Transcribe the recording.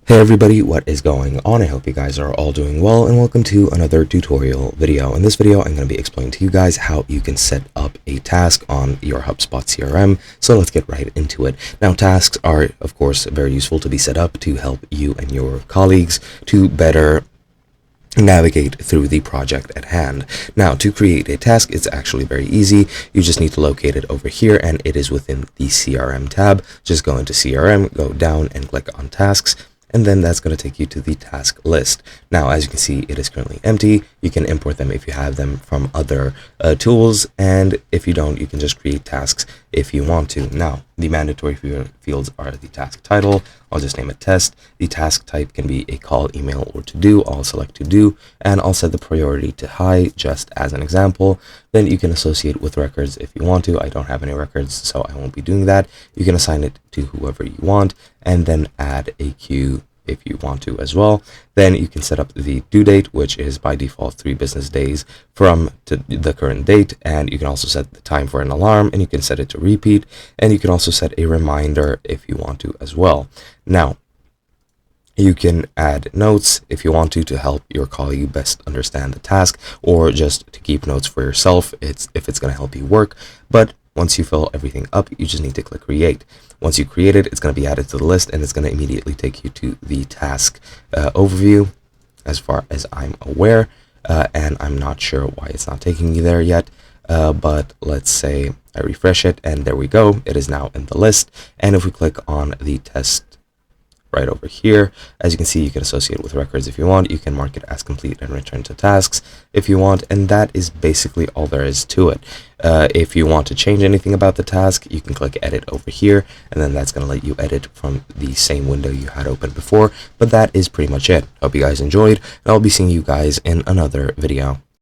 Hey everybody, what is going on? I hope you guys are all doing well, and welcome to another tutorial video. In this video, I'm going to be explaining to you guys how you can set up a task on your HubSpot CRM. So let's get right into it. Now, tasks are, of course, very useful to be set up to help you and your colleagues to better navigate through the project at hand. Now, to create a task, it's actually very easy. You just need to locate it over here, and it is within the CRM tab. Just go into CRM, go down and click on tasks, and then that's going to take you to the task list. Now, as you can see, it is currently empty. You can import them if you have them from other tools, and if you don't, you can just create tasks if you want to. Now, the mandatory fields are the task title. I'll just name it test. The task type can be a call, email, or to do. I'll select to do, and I'll set the priority to high, just as an example. Then you can associate with records if you want to. I don't have any records, so I won't be doing that. You can assign it to whoever you want, and then add a queue if you want to as well. Then you can set up the due date, which is by default 3 business days from the current date, and you can also set the time for an alarm, and you can set it to repeat, and you can also set a reminder if you want to as well. Now, you can add notes if you want to help your colleague best understand the task, or just to keep notes for yourself if it's going to help you work. But once you fill everything up, you just need to click create. Once you create it, it's going to be added to the list, and it's going to immediately take you to the task overview, as far as I'm aware. And I'm not sure why it's not taking you there yet. But let's say I refresh it, and there we go. It is now in the list. And if we click on the test right over here, as you can see, you can associate with records if you want. You can mark it as complete and return to tasks if you want, and that is basically all there is to it. If you want to change anything about the task, you can click edit over here, and then that's going to let you edit from the same window you had open before. But that is pretty much it. Hope you guys enjoyed, and I'll be seeing you guys in another video.